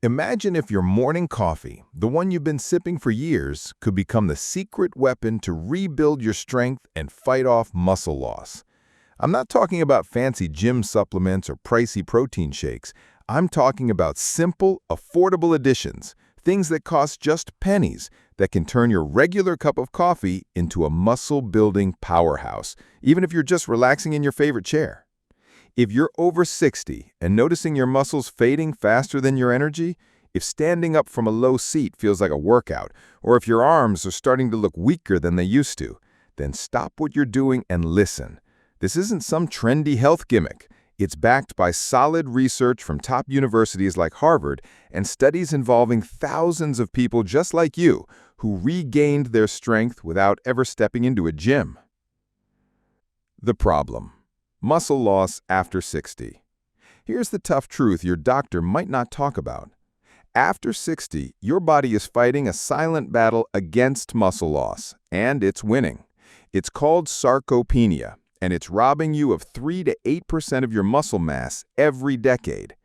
Imagine if your morning coffee, the one you've been sipping for years, could become the secret weapon to rebuild your strength and fight off muscle loss. I'm not talking about fancy gym supplements or pricey protein shakes. I'm talking about simple, affordable additions, things that cost just pennies that can turn your regular cup of coffee into a muscle-building powerhouse, even if you're just relaxing in your favorite chair. If you're over 60 and noticing your muscles fading faster than your energy, if standing up from a low seat feels like a workout, or if your arms are starting to look weaker than they used to, then stop what you're doing and listen. This isn't some trendy health gimmick. It's backed by solid research from top universities like Harvard and studies involving thousands of people just like you who regained their strength without ever stepping into a gym. The problem: muscle loss after 60. Here's the tough truth your doctor might not talk about. After 60, your body is fighting a silent battle against muscle loss, and it's winning. It's called sarcopenia, and it's robbing you of 3 to 8% of your muscle mass every decade.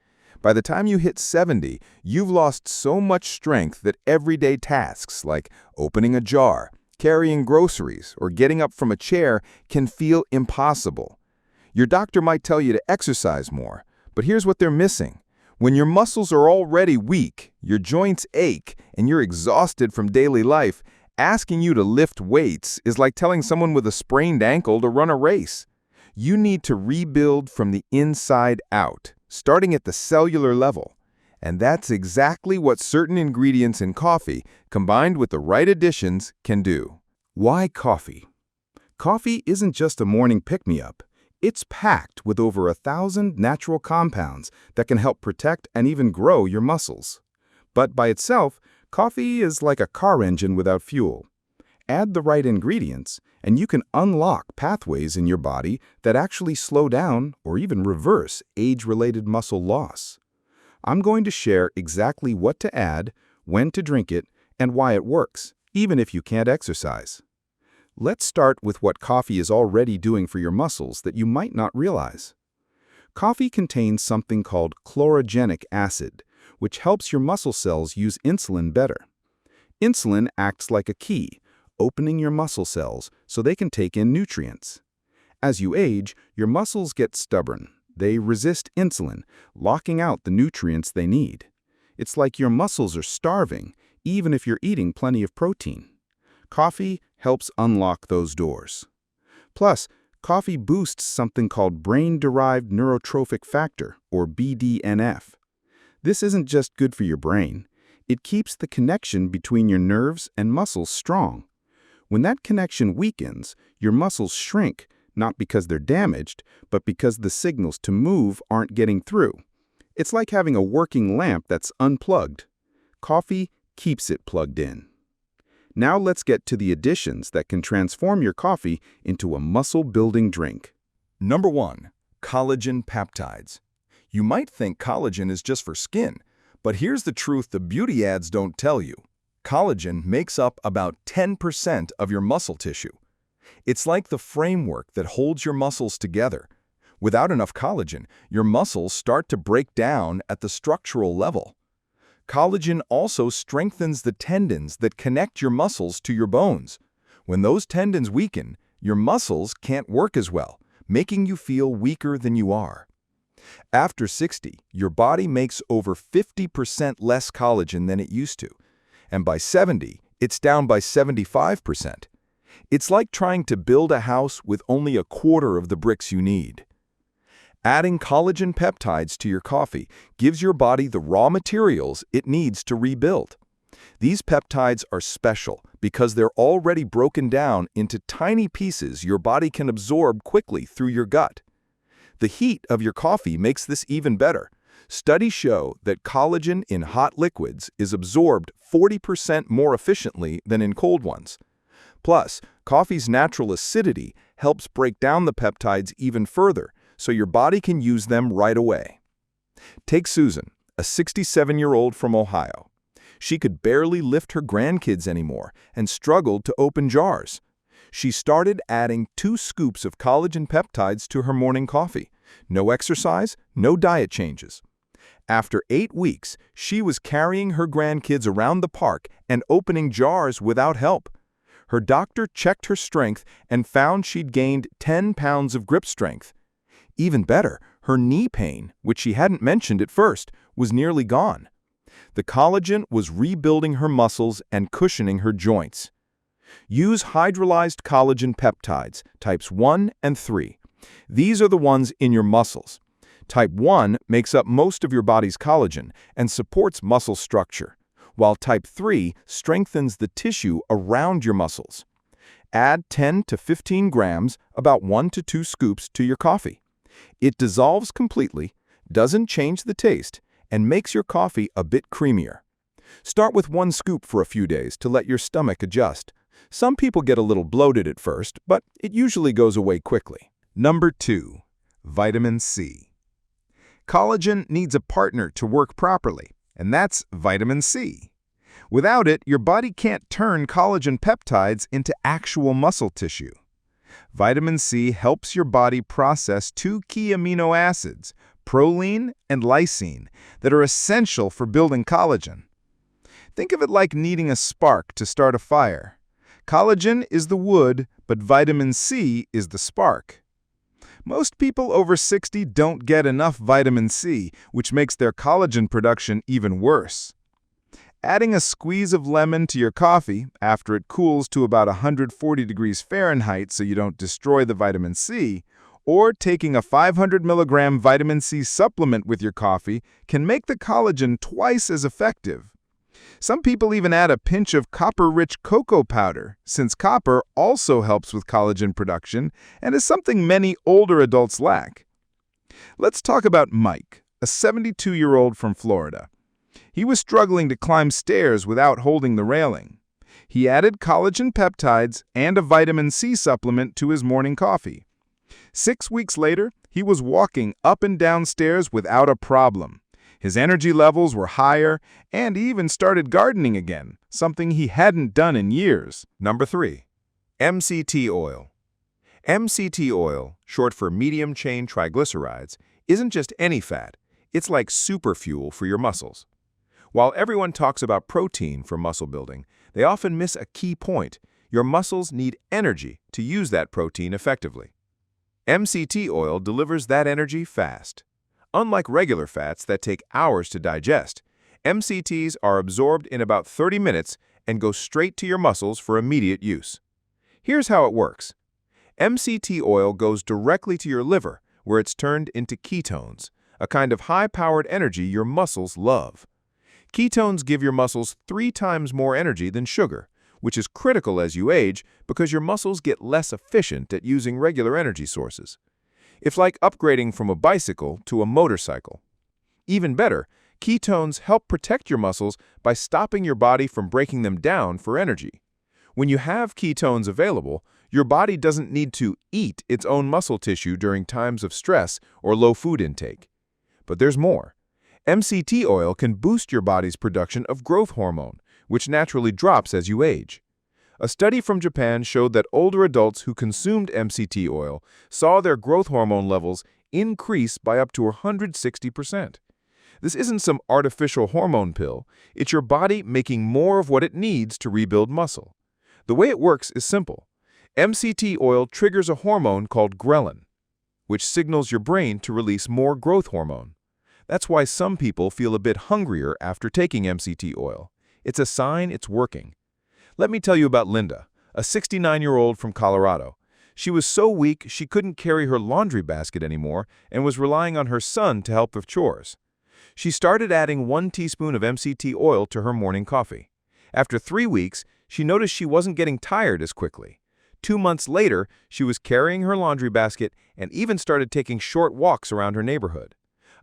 By the time you hit 70, you've lost so much strength that everyday tasks like opening a jar, carrying groceries, or getting up from a chair can feel impossible. Your doctor might tell you to exercise more, but here's what they're missing. When your muscles are already weak, your joints ache, and you're exhausted from daily life, asking you to lift weights is like telling someone with a sprained ankle to run a race. You need to rebuild from the inside out, starting at the cellular level. And that's exactly what certain ingredients in coffee, combined with the right additions, can do. Why coffee? Coffee isn't just a morning pick-me-up. It's packed with over 1,000 natural compounds that can help protect and even grow your muscles. But by itself, coffee is like a car engine without fuel. Add the right ingredients, and you can unlock pathways in your body that actually slow down or even reverse age-related muscle loss. I'm going to share exactly what to add, when to drink it, and why it works, even if you can't exercise. Let's start with what coffee is already doing for your muscles that you might not realize. Coffee contains something called chlorogenic acid, which helps your muscle cells use insulin better. Insulin acts like a key, opening your muscle cells so they can take in nutrients. As you age, your muscles get stubborn. They resist insulin, locking out the nutrients they need. It's like your muscles are starving, even if you're eating plenty of protein. Coffee helps unlock those doors. Plus, coffee boosts something called brain-derived neurotrophic factor, or BDNF. This isn't just good for your brain. It keeps the connection between your nerves and muscles strong. When that connection weakens, your muscles shrink, not because they're damaged, but because the signals to move aren't getting through. It's like having a working lamp that's unplugged. Coffee keeps it plugged in. Now let's get to the additions that can transform your coffee into a muscle-building drink. Number 1. Collagen peptides. You might think collagen is just for skin, but here's the truth the beauty ads don't tell you. Collagen makes up about 10% of your muscle tissue. It's like the framework that holds your muscles together. Without enough collagen, your muscles start to break down at the structural level. Collagen also strengthens the tendons that connect your muscles to your bones. When those tendons weaken, your muscles can't work as well, making you feel weaker than you are. After 60, your body makes over 50% less collagen than it used to, and by 70, it's down by 75%. It's like trying to build a house with only a quarter of the bricks you need. Adding collagen peptides to your coffee gives your body the raw materials it needs to rebuild. These peptides are special because they're already broken down into tiny pieces your body can absorb quickly through your gut. The heat of your coffee makes this even better. Studies show that collagen in hot liquids is absorbed 40% more efficiently than in cold ones. Plus, coffee's natural acidity helps break down the peptides even further, so your body can use them right away. Take Susan, a 67-year-old from Ohio. She could barely lift her grandkids anymore and struggled to open jars. She started adding 2 scoops of collagen peptides to her morning coffee. No exercise, no diet changes. After 8 weeks, she was carrying her grandkids around the park and opening jars without help. Her doctor checked her strength and found she'd gained 10 pounds of grip strength. Even better, her knee pain, which she hadn't mentioned at first, was nearly gone. The collagen was rebuilding her muscles and cushioning her joints. Use hydrolyzed collagen peptides, types 1 and 3. These are the ones in your muscles. Type 1 makes up most of your body's collagen and supports muscle structure, while Type 3 strengthens the tissue around your muscles. Add 10 to 15 grams, about 1 to 2 scoops, to your coffee. It dissolves completely, doesn't change the taste, and makes your coffee a bit creamier. Start with 1 scoop for a few days to let your stomach adjust. Some people get a little bloated at first, but it usually goes away quickly. Number 2. Vitamin C. Collagen needs a partner to work properly, and that's vitamin C. Without it, your body can't turn collagen peptides into actual muscle tissue. Vitamin C helps your body process 2 key amino acids, proline and leucine, that are essential for building collagen. Think of it like needing a spark to start a fire. Collagen is the wood, but vitamin C is the spark. Most people over 60 don't get enough vitamin C, which makes their collagen production even worse. Adding a squeeze of lemon to your coffee after it cools to about 140 degrees Fahrenheit so you don't destroy the vitamin C, or taking a 500 milligram vitamin C supplement with your coffee can make the collagen twice as effective. Some people even add a pinch of copper-rich cocoa powder, since copper also helps with collagen production and is something many older adults lack. Let's talk about Mike, a 72-year-old from Florida. He was struggling to climb stairs without holding the railing. He added collagen peptides and a vitamin C supplement to his morning coffee. 6 weeks later, he was walking up and down stairs without a problem. His energy levels were higher, and he even started gardening again, something he hadn't done in years. Number 3. MCT oil. MCT oil, short for medium-chain triglycerides, isn't just any fat. It's like super fuel for your muscles. While everyone talks about protein for muscle building, they often miss a key point. Your muscles need energy to use that protein effectively. MCT oil delivers that energy fast. Unlike regular fats that take hours to digest, MCTs are absorbed in about 30 minutes and go straight to your muscles for immediate use. Here's how it works. MCT oil goes directly to your liver, where it's turned into ketones, a kind of high-powered energy your muscles love. Ketones give your muscles 3 times more energy than sugar, which is critical as you age because your muscles get less efficient at using regular energy sources. It's like upgrading from a bicycle to a motorcycle. Even better, ketones help protect your muscles by stopping your body from breaking them down for energy. When you have ketones available, your body doesn't need to eat its own muscle tissue during times of stress or low food intake. But there's more. MCT oil can boost your body's production of growth hormone, which naturally drops as you age. A study from Japan showed that older adults who consumed MCT oil saw their growth hormone levels increase by up to 160%. This isn't some artificial hormone pill. It's your body making more of what it needs to rebuild muscle. The way it works is simple. MCT oil triggers a hormone called ghrelin, which signals your brain to release more growth hormone. That's why some people feel a bit hungrier after taking MCT oil. It's a sign it's working. Let me tell you about Linda, a 69-year-old from Colorado. She was so weak she couldn't carry her laundry basket anymore and was relying on her son to help with chores. She started adding 1 teaspoon of MCT oil to her morning coffee. After 3 weeks, she noticed she wasn't getting tired as quickly. 2 months later, she was carrying her laundry basket and even started taking short walks around her neighborhood.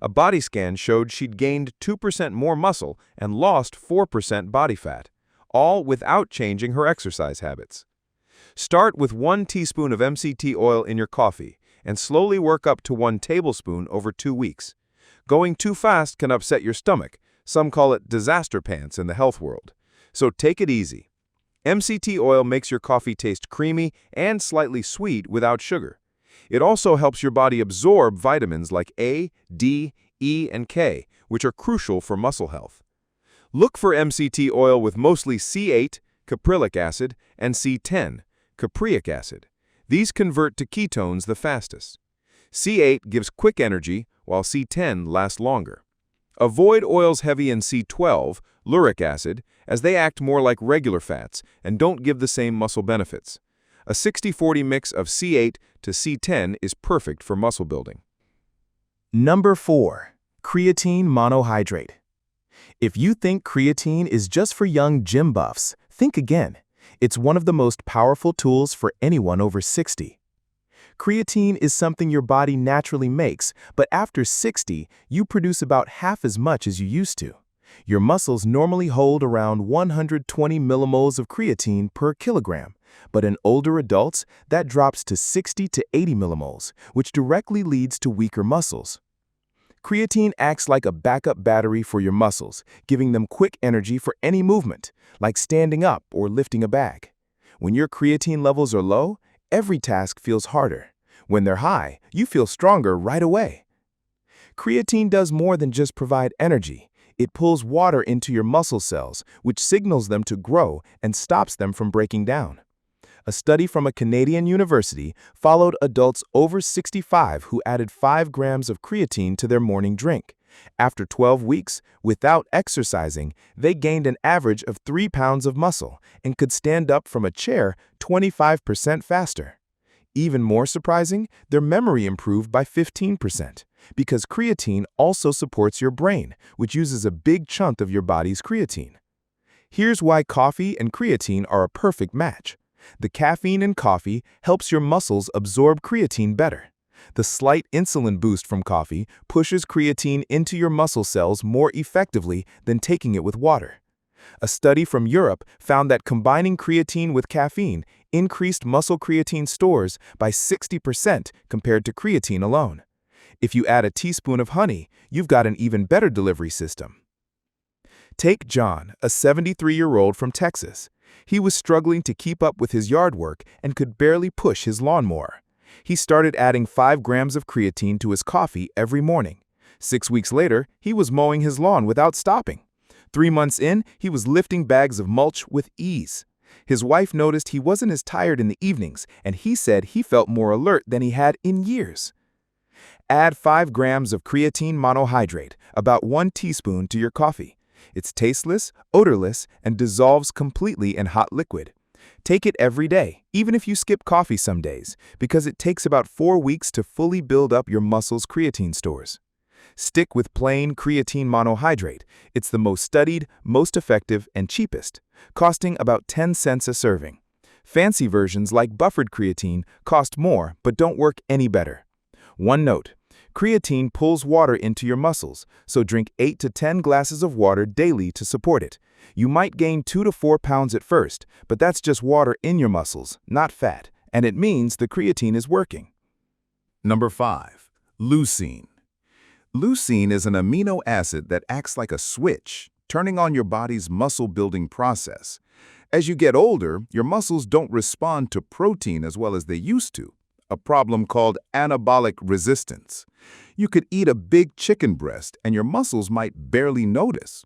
A body scan showed she'd gained 2% more muscle and lost 4% body fat, all without changing her exercise habits. Start with 1 teaspoon of MCT oil in your coffee and slowly work up to 1 tablespoon over 2 weeks. Going too fast can upset your stomach. Some call it disaster pants in the health world. So take it easy. MCT oil makes your coffee taste creamy and slightly sweet without sugar. It also helps your body absorb vitamins like A, D, E, and K, which are crucial for muscle health. Look for MCT oil with mostly C8, caprylic acid, and C10, capriic acid. These convert to ketones the fastest. C8 gives quick energy, while C10 lasts longer. Avoid oils heavy in C12, lauric acid, as they act more like regular fats and don't give the same muscle benefits. A 60-40 mix of C8 to C10 is perfect for muscle building. Number 4. Creatine monohydrate. If you think creatine is just for young gym buffs, think again. It's one of the most powerful tools for anyone over 60. Creatine is something your body naturally makes, but after 60, you produce about half as much as you used to. Your muscles normally hold around 120 millimoles of creatine per kilogram, but in older adults, that drops to 60 to 80 millimoles, which directly leads to weaker muscles. Creatine acts like a backup battery for your muscles, giving them quick energy for any movement, like standing up or lifting a bag. When your creatine levels are low, every task feels harder. When they're high, you feel stronger right away. Creatine does more than just provide energy. It pulls water into your muscle cells, which signals them to grow and stops them from breaking down. A study from a Canadian university followed adults over 65 who added 5 grams of creatine to their morning drink. After 12 weeks, without exercising, they gained an average of 3 pounds of muscle and could stand up from a chair 25% faster. Even more surprising, their memory improved by 15%, because creatine also supports your brain, which uses a big chunk of your body's creatine. Here's why coffee and creatine are a perfect match. The caffeine in coffee helps your muscles absorb creatine better. The slight insulin boost from coffee pushes creatine into your muscle cells more effectively than taking it with water. A study from Europe found that combining creatine with caffeine increased muscle creatine stores by 60% compared to creatine alone. If you add a teaspoon of honey, you've got an even better delivery system. Take John, a 73-year-old from Texas. He was struggling to keep up with his yard work and could barely push his lawnmower. He started adding 5 grams of creatine to his coffee every morning. 6 weeks later, he was mowing his lawn without stopping. 3 months in, he was lifting bags of mulch with ease. His wife noticed he wasn't as tired in the evenings, and he said he felt more alert than he had in years. Add 5 grams of creatine monohydrate, about 1 teaspoon, to your coffee. It's tasteless, odorless, and dissolves completely in hot liquid. Take it every day, even if you skip coffee some days, because it takes about 4 weeks to fully build up your muscles' creatine stores. Stick with plain creatine monohydrate. It's the most studied, most effective, and cheapest, costing about 10 cents a serving. Fancy versions like buffered creatine cost more but don't work any better. One note: creatine pulls water into your muscles, so drink 8 to 10 glasses of water daily to support it. You might gain 2 to 4 pounds at first, but that's just water in your muscles, not fat, and it means the creatine is working. Number 5. Leucine. Leucine is an amino acid that acts like a switch, turning on your body's muscle-building process. As you get older, your muscles don't respond to protein as well as they used to, a problem called anabolic resistance. You could eat a big chicken breast and your muscles might barely notice.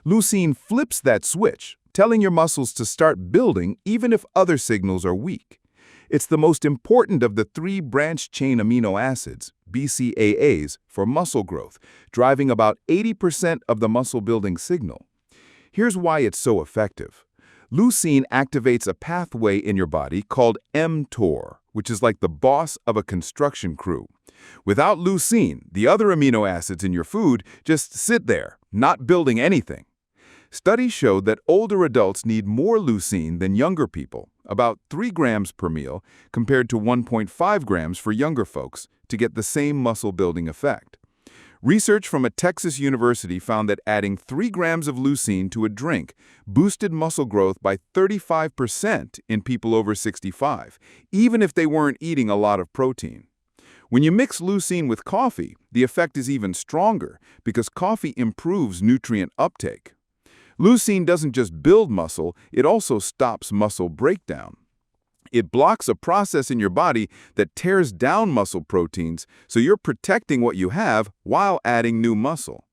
Leucine flips that switch, telling your muscles to start building even if other signals are weak. It's the most important of the 3 branched-chain amino acids, BCAAs, for muscle growth, driving about 80% of the muscle-building signal. Here's why it's so effective. Leucine activates a pathway in your body called mTOR, which is like the boss of a construction crew. Without leucine, the other amino acids in your food just sit there, not building anything. Studies show that older adults need more leucine than younger people, about 3 grams per meal, compared to 1.5 grams for younger folks, to get the same muscle-building effect. Research from a Texas university found that adding 3 grams of leucine to a drink boosted muscle growth by 35% in people over 65, even if they weren't eating a lot of protein. When you mix leucine with coffee, the effect is even stronger because coffee improves nutrient uptake. Leucine doesn't just build muscle, it also stops muscle breakdown. It blocks a process in your body that tears down muscle proteins, so you're protecting what you have while adding new muscle.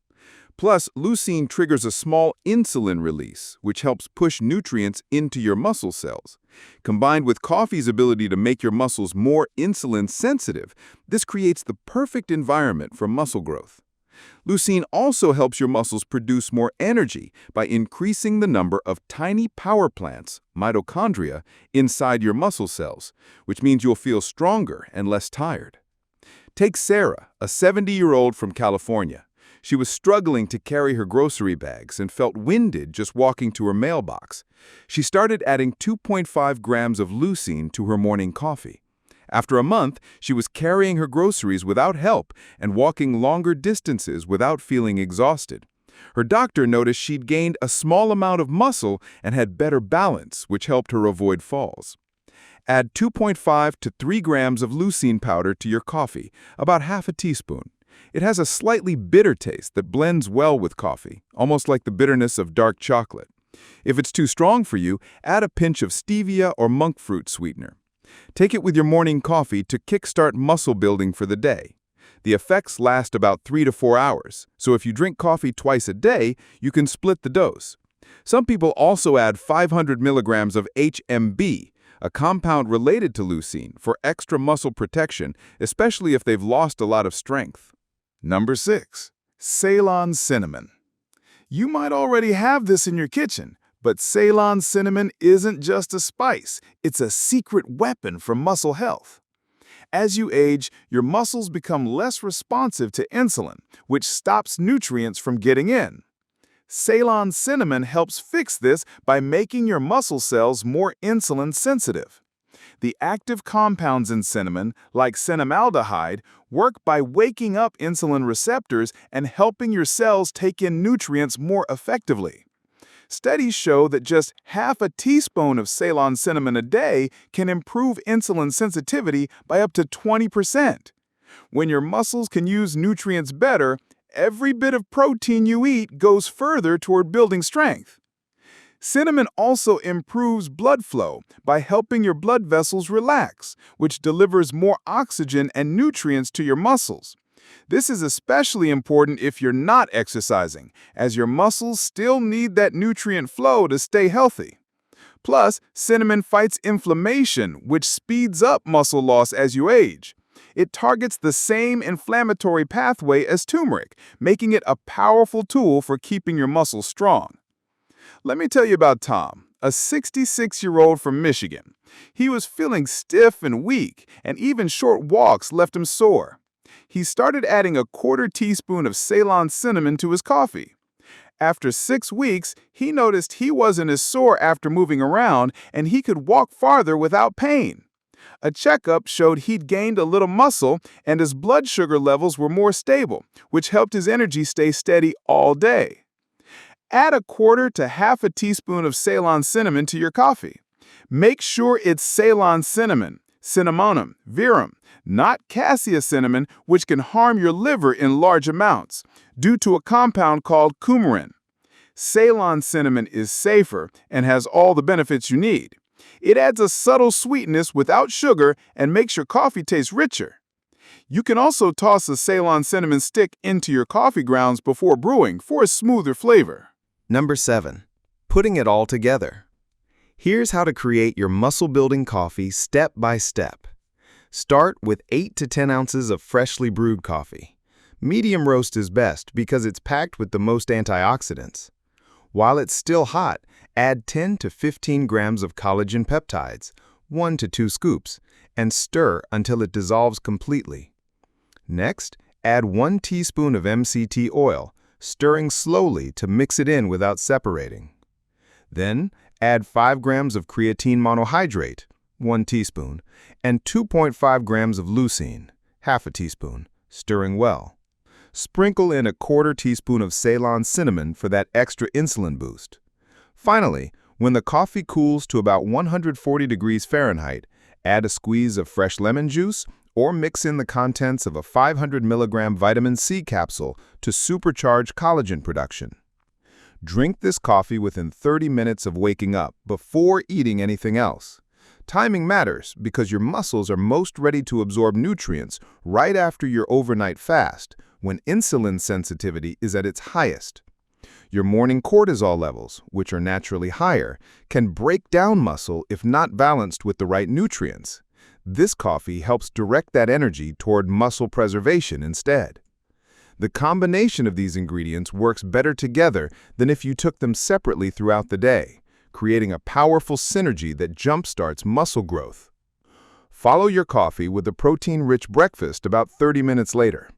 Plus, leucine triggers a small insulin release, which helps push nutrients into your muscle cells. Combined with coffee's ability to make your muscles more insulin sensitive, this creates the perfect environment for muscle growth. Leucine also helps your muscles produce more energy by increasing the number of tiny power plants, mitochondria, inside your muscle cells, which means you'll feel stronger and less tired. Take Sarah, a 70-year-old from California. She was struggling to carry her grocery bags and felt winded just walking to her mailbox. She started adding 2.5 grams of leucine to her morning coffee. After a month, she was carrying her groceries without help and walking longer distances without feeling exhausted. Her doctor noticed she'd gained a small amount of muscle and had better balance, which helped her avoid falls. Add 2.5 to 3 grams of leucine powder to your coffee, about half a teaspoon. It has a slightly bitter taste that blends well with coffee, almost like the bitterness of dark chocolate. If it's too strong for you, add a pinch of stevia or monk fruit sweetener. Take it with your morning coffee to kickstart muscle building for the day. The effects last about 3 to 4 hours, so if you drink coffee twice a day, you can split the dose. Some people also add 500 milligrams of HMB, a compound related to leucine, for extra muscle protection, especially if they've lost a lot of strength. Number 6. Ceylon cinnamon. You might already have this in your kitchen, but Ceylon cinnamon isn't just a spice, it's a secret weapon for muscle health. As you age, your muscles become less responsive to insulin, which stops nutrients from getting in. Ceylon cinnamon helps fix this by making your muscle cells more insulin sensitive. The active compounds in cinnamon, like cinnamaldehyde, work by waking up insulin receptors and helping your cells take in nutrients more effectively. Studies show that just half a teaspoon of Ceylon cinnamon a day can improve insulin sensitivity by up to 20%. When your muscles can use nutrients better, every bit of protein you eat goes further toward building strength. Cinnamon also improves blood flow by helping your blood vessels relax, which delivers more oxygen and nutrients to your muscles. This is especially important if you're not exercising, as your muscles still need that nutrient flow to stay healthy. Plus, cinnamon fights inflammation, which speeds up muscle loss as you age. It targets the same inflammatory pathway as turmeric, making it a powerful tool for keeping your muscles strong. Let me tell you about Tom, a 66-year-old from Michigan. He was feeling stiff and weak, and even short walks left him sore. He started adding a quarter teaspoon of Ceylon cinnamon to his coffee. After 6 weeks, he noticed he wasn't as sore after moving around, and he could walk farther without pain. A checkup showed he'd gained a little muscle, and his blood sugar levels were more stable, which helped his energy stay steady all day. Add a quarter to half a teaspoon of Ceylon cinnamon to your coffee. Make sure it's Ceylon cinnamon, Cinnamomum, verum, not cassia cinnamon, which can harm your liver in large amounts, due to a compound called coumarin. Ceylon cinnamon is safer and has all the benefits you need. It adds a subtle sweetness without sugar and makes your coffee taste richer. You can also toss a Ceylon cinnamon stick into your coffee grounds before brewing for a smoother flavor. Number 7. Putting it all together. Here's how to create your muscle-building coffee step by step. Start with 8 to 10 ounces of freshly brewed coffee. Medium roast is best because it's packed with the most antioxidants. While it's still hot, add 10 to 15 grams of collagen peptides, 1 to 2 scoops, and stir until it dissolves completely. Next, add 1 teaspoon of MCT oil, stirring slowly to mix it in without separating. Then, add 5 grams of creatine monohydrate, 1 teaspoon, and 2.5 grams of leucine, half a teaspoon, stirring well. Sprinkle in a quarter teaspoon of Ceylon cinnamon for that extra insulin boost. Finally, when the coffee cools to about 140 degrees Fahrenheit, add a squeeze of fresh lemon juice or mix in the contents of a 500 milligram vitamin C capsule to supercharge collagen production. Drink this coffee within 30 minutes of waking up before eating anything else. Timing matters because your muscles are most ready to absorb nutrients right after your overnight fast, when insulin sensitivity is at its highest. Your morning cortisol levels, which are naturally higher, can break down muscle if not balanced with the right nutrients. This coffee helps direct that energy toward muscle preservation instead. The combination of these ingredients works better together than if you took them separately throughout the day, creating a powerful synergy that jumpstarts muscle growth. Follow your coffee with a protein-rich breakfast about 30 minutes later.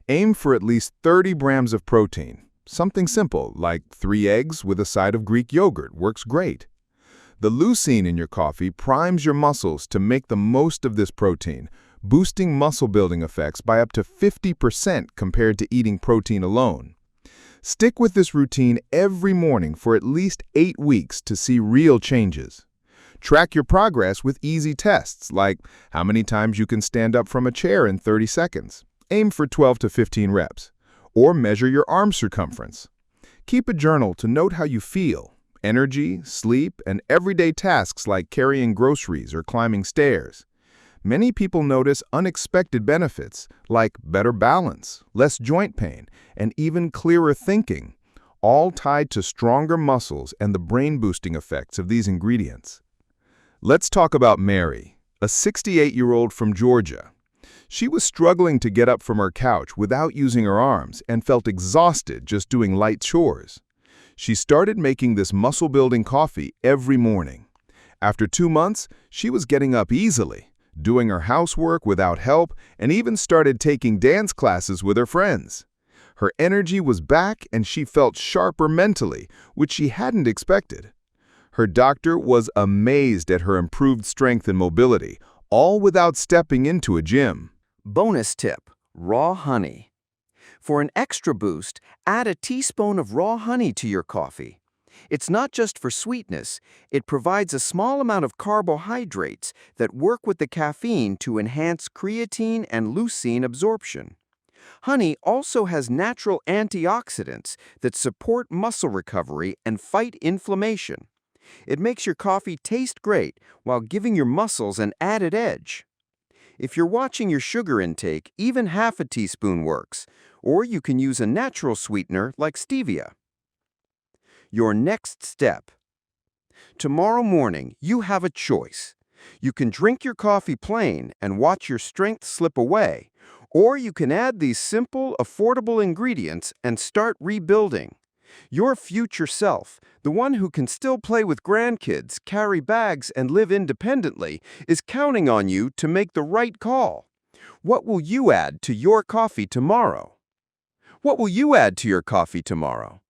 Aim for at least 30 grams of protein. Something simple, like 3 eggs with a side of Greek yogurt, works great. The leucine in your coffee primes your muscles to make the most of this protein, boosting muscle-building effects by up to 50% compared to eating protein alone. Stick with this routine every morning for at least 8 weeks to see real changes. Track your progress with easy tests, like how many times you can stand up from a chair in 30 seconds. Aim for 12 to 15 reps. Or measure your arm circumference. Keep a journal to note how you feel. Energy, sleep, and everyday tasks like carrying groceries or climbing stairs. Many people notice unexpected benefits like better balance, less joint pain, and even clearer thinking, all tied to stronger muscles and the brain-boosting effects of these ingredients. Let's talk about Mary, a 68-year-old from Georgia. She was struggling to get up from her couch without using her arms and felt exhausted just doing light chores. She started making this muscle-building coffee every morning. After 2 months, she was getting up easily, doing her housework without help, and even started taking dance classes with her friends. Her energy was back and she felt sharper mentally, which she hadn't expected. Her doctor was amazed at her improved strength and mobility, all without stepping into a gym. Bonus tip: raw honey. For an extra boost, add a teaspoon of raw honey to your coffee. It's not just for sweetness, it provides a small amount of carbohydrates that work with the caffeine to enhance creatine and leucine absorption. Honey also has natural antioxidants that support muscle recovery and fight inflammation. It makes your coffee taste great while giving your muscles an added edge. If you're watching your sugar intake, even half a teaspoon works, or you can use a natural sweetener like stevia. Your next step. Tomorrow morning, you have a choice. You can drink your coffee plain and watch your strength slip away, or you can add these simple, affordable ingredients and start rebuilding. Your future self, the one who can still play with grandkids, carry bags, and live independently, is counting on you to make the right call. What will you add to your coffee tomorrow? What will you add to your coffee tomorrow?